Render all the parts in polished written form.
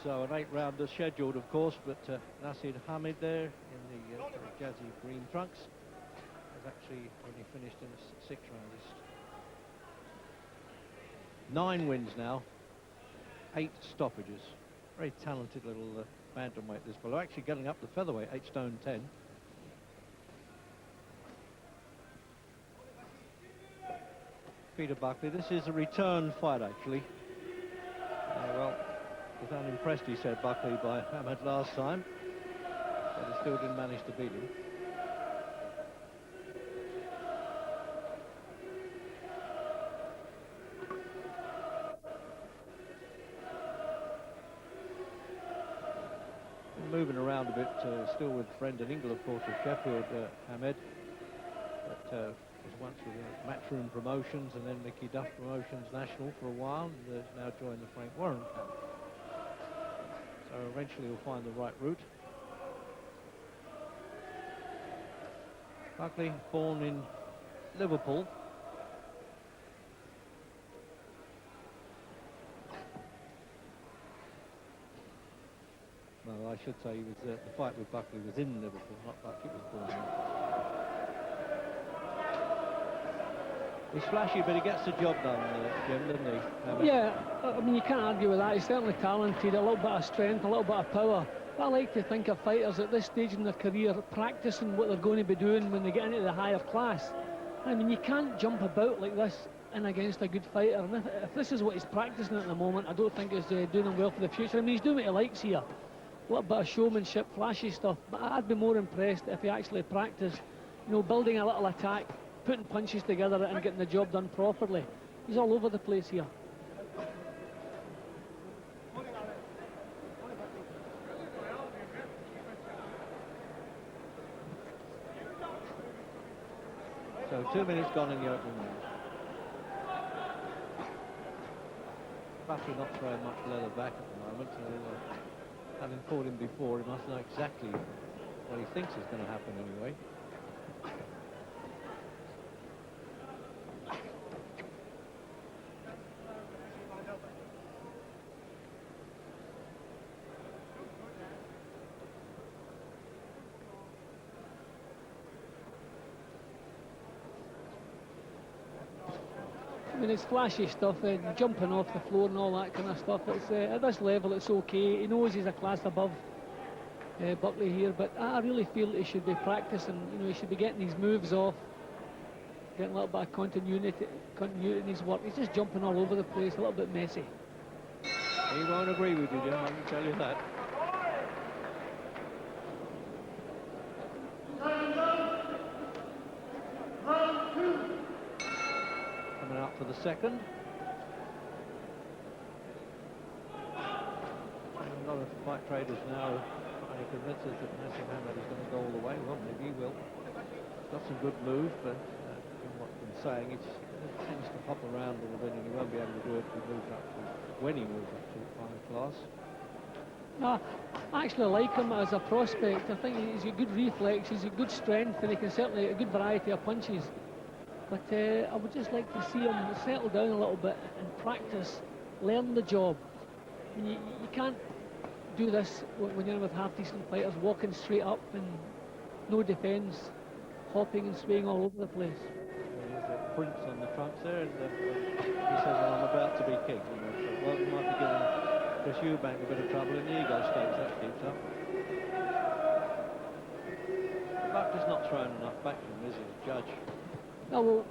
So an 8-rounder scheduled, of course, but Naseem Hamed there in the jazzy green trunks has actually only finished in a 6-rounders. 9 wins now, 8 stoppages. Very talented little bantamweight, this fellow. Actually getting up to featherweight, 8 stone 10. Peter Buckley, this is a return fight, actually. Well, was unimpressed, he said, Buckley, by Hamed last time, but he still didn't manage to beat him. Been moving around a bit, still with Brendan Ingle, of course, of Sheffield, Hamed, but was once with Matchroom Promotions and then Mickey Duff Promotions National for a while, and has now joined the Frank Warren camp. So eventually he'll find the right route. Buckley, born in Liverpool. No, I should say he was, the fight with Buckley was in Liverpool, not Buckley was born there. He's flashy, but he gets the job done, Jim, doesn't he? Yeah, I mean, you can't argue with that. He's certainly talented, a little bit of strength, a little bit of power. But I like to think of fighters at this stage in their career practicing what they're going to be doing when they get into the higher class. I mean, you can't jump about like this in against a good fighter. And if this is what he's practicing at the moment, I don't think he's doing him well for the future. I mean, he's doing what he likes here. A little bit of showmanship, flashy stuff. But I'd be more impressed if he actually practiced, you know, building a little attack, putting punches together and getting the job done properly. He's all over the place here. So 2 minutes gone in the opening round. Buckley not throwing much leather back at the moment, so having fought him before, he must know exactly what he thinks is going to happen anyway. I mean, it's flashy stuff, jumping off the floor and all that kind of stuff. It's, at this level, it's okay. He knows he's a class above Buckley here, but I really feel he should be practicing. You know, he should be getting these moves off, getting a little bit of continuity in his work. He's just jumping all over the place, a little bit messy. He won't agree with you, Jim, I can tell you that. Coming up for the second. A lot of fight traders now trying to convince us that Naseem Hamed is going to go all the way. Well, maybe he will. Got some good moves, but from what I've been saying, it tends to hop around a little bit, and he won't be able to do it when he moves up to 5 class. No, I actually like him as a prospect. I think he's got good reflex, he's got good strength, and he can certainly a good variety of punches. But I would just like to see him settle down a little bit and practice, learn the job. I mean, you can't do this when you're with half-decent fighters, walking straight up and no defence, hopping and swaying all over the place. There's a prints on the trunks there, and he says, well, I'm about to be kicked. You know, so, well, he might be giving Chris Eubank a bit of trouble in the ego stakes, that keeps up. Buckley's not throwing enough back to him, is he, as judge? No, well,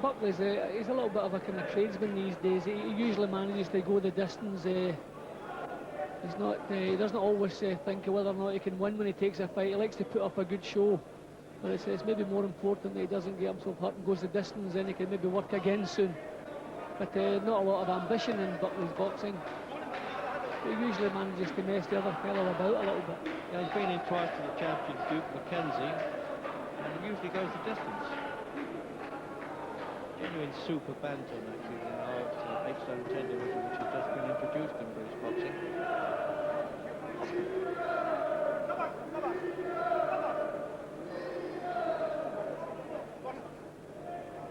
Buckley's he's a little bit of a kind of tradesman these days. He usually manages to go the distance. He's not. He doesn't always think of whether or not he can win when he takes a fight. He likes to put up a good show. But it's maybe more important that he doesn't get himself hurt and goes the distance, then he can maybe work again soon. But not a lot of ambition in Buckley's boxing. He usually manages to mess the other fellow about a little bit. Yeah, he's been in twice to the champion, Duke McKenzie, and he usually goes the distance. Genuine super bantam, actually, now at 8 stone 10 division, which has just been introduced in British boxing.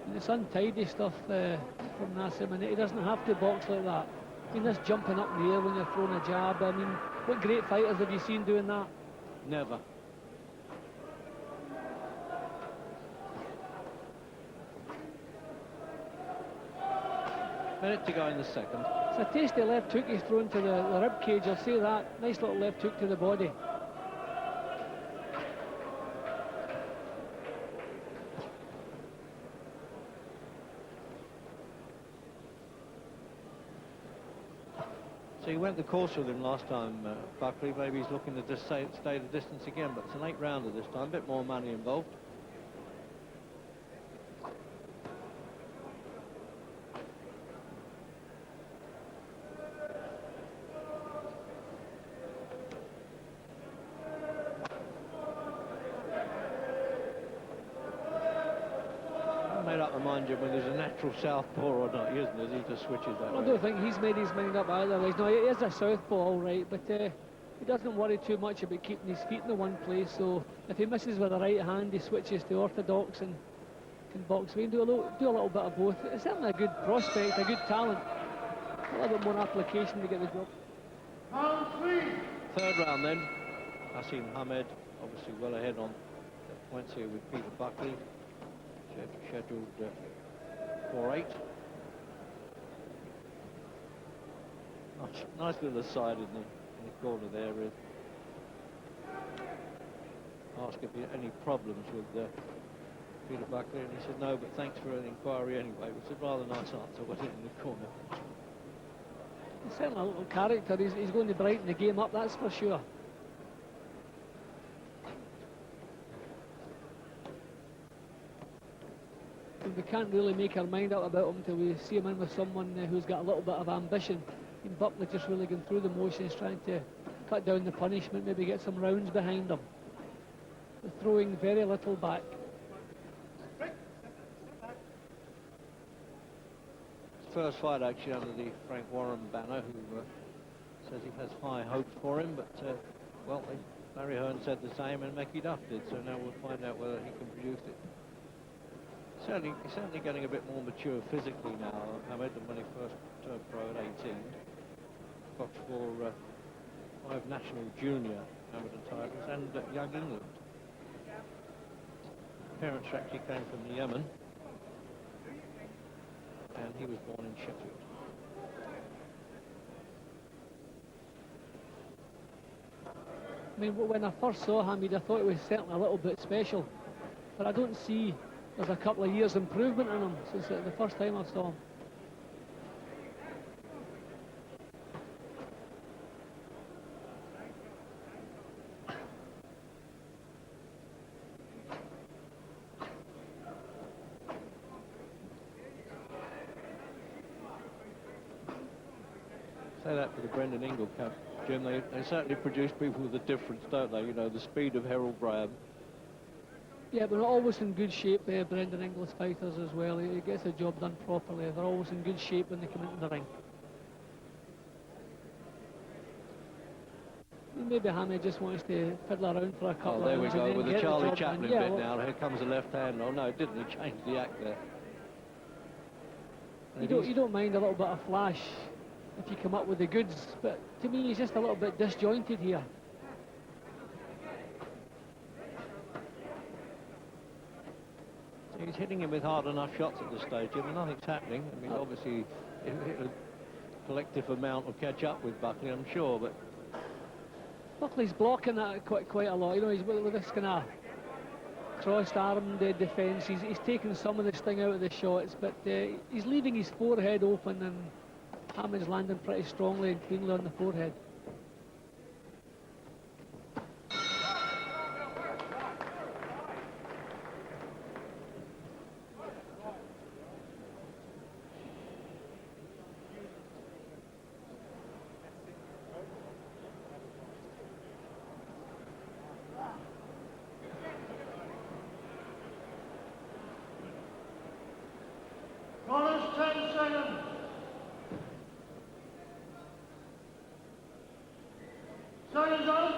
And it's untidy stuff. from Naseem, and he doesn't have to box like that. I mean, this jumping up in the air when you're throwing a jab, I mean, what great fighters have you seen doing that? Never. Minute to go in the second. It's a tasty left hook he's thrown to the rib cage, I'll say that. Nice little left hook to the body. So he went the course with him last time, Buckley. Maybe he's looking to just stay the distance again, but it's an 8-rounder this time, a bit more money involved. Made up my mind, Jim, whether he's a natural southpaw or not, isn't he? He just switches that way. I don't think he's made his mind up either. No, he is a southpaw, all right, but he doesn't worry too much about keeping his feet in the one place. So if he misses with the right hand, he switches to orthodox and can box away and do a little bit of both. It's certainly a good prospect, a good talent. A little bit more application to get the job. Round 3. Third round then. Naseem Hamed obviously well ahead on points here with Peter Buckley. Scheduled 4-8. Nice little aside in the corner there. Ask if he had any problems with Peter Buckley, and he said no, but thanks for an inquiry anyway, which is a rather nice answer, wasn't it, in the corner? He's certainly a little character. He's going to brighten the game up, that's for sure. We can't really make our mind up about him until we see him in with someone who's got a little bit of ambition. And Buckley just really going through the motions, trying to cut down the punishment, maybe get some rounds behind him. They're throwing very little back. First fight actually under the Frank Warren banner, who says he has high hopes for him, but well, Larry Hearn said the same and Mickey Duff did, so now we'll find out whether he can produce it. Certainly getting a bit more mature physically now, Hamed, than when he first turned pro at 18. Boxed for 5 national junior amateur titles and Young England. Parents actually came from Yemen, and he was born in Sheffield. I mean, when I first saw Hamed, I thought he was certainly a little bit special, but I don't see there's a couple of years improvement in him since the first time I saw him. Say that for the Brendan Ingle Cup, Jim. They certainly produce people with a difference, don't they? You know, the speed of Harold Graham. Yeah, but they're always in good shape, Brendan Inglis fighters as well. He gets the job done properly. They're always in good shape when they come into the ring. Maybe Hamed just wants to fiddle around for a couple of there we rounds go, and with then the get Charlie job Chaplin done. bit Yeah, now. Here comes the left hand. Oh no, didn't he change the act there? You don't mind a little bit of flash if you come up with the goods, but to me he's just a little bit disjointed here. He's hitting him with hard enough shots at this stage, Jim, and nothing's happening. I mean, obviously, a collective amount will catch up with Buckley, I'm sure, but Buckley's blocking that quite a lot. You know, he's with this kind of crossed-armed defence. He's taking some of the sting out of the shots, but he's leaving his forehead open, and Hamed's landing pretty strongly and cleanly on the forehead. Corners 10 seconds. Seconds out.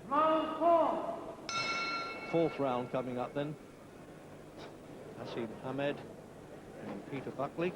Round 4. fourth round coming up then. Naseem Hamed and Peter Buckley.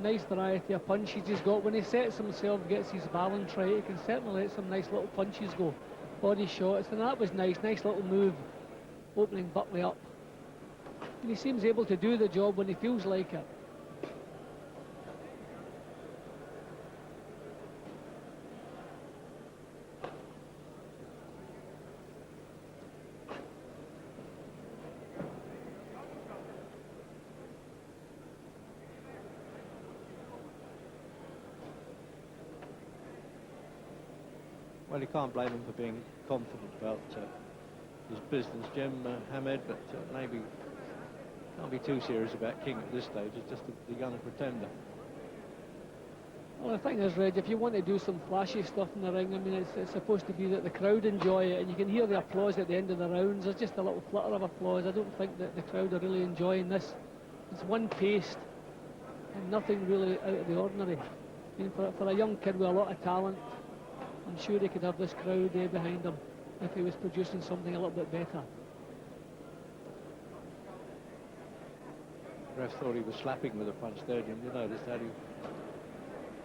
Nice variety of punches he's got. When he sets himself, gets his balance right, he can certainly let some nice little punches go. Body shots, and that was nice little move, opening Buckley up. And he seems able to do the job when he feels like it. Well, you can't blame him for being confident about his business, Jim Hamed, but maybe can't be too serious about King at this stage. He's just the young pretender. Well, the thing is, Reg, if you want to do some flashy stuff in the ring, I mean, it's supposed to be that the crowd enjoy it, and you can hear the applause at the end of the rounds. There's just a little flutter of applause. I don't think that the crowd are really enjoying this. It's one paced, and nothing really out of the ordinary. I mean, for a young kid with a lot of talent, I'm sure he could have this crowd behind him if he was producing something a little bit better. The ref thought he was slapping with a punch there, Jim. You noticed that he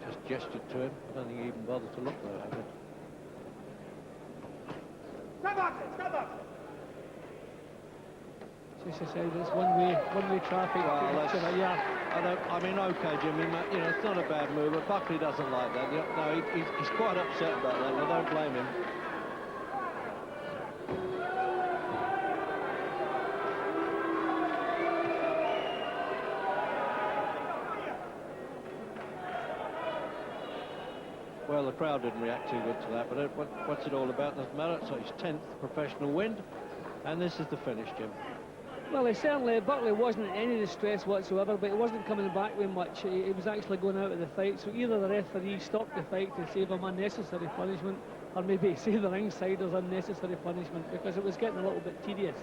just gestured to him. I don't think he even bothered to look though, Hamed. Stop boxing! Stop boxing! As I said, it's one-way traffic. Well, yeah. I mean, okay, Jim, you know, it's not a bad move, but Buckley doesn't like that. No, he's quite upset about that, and I don't blame him. Well, the crowd didn't react too good to that, but what's it all about? Doesn't matter. So his 10th professional win, and this is the finish, Jim. Well, certainly Buckley wasn't in any distress whatsoever, but he wasn't coming back with much. He was actually going out of the fight, so either the referee stopped the fight to save him unnecessary punishment, or maybe save the ringsiders unnecessary punishment, because it was getting a little bit tedious.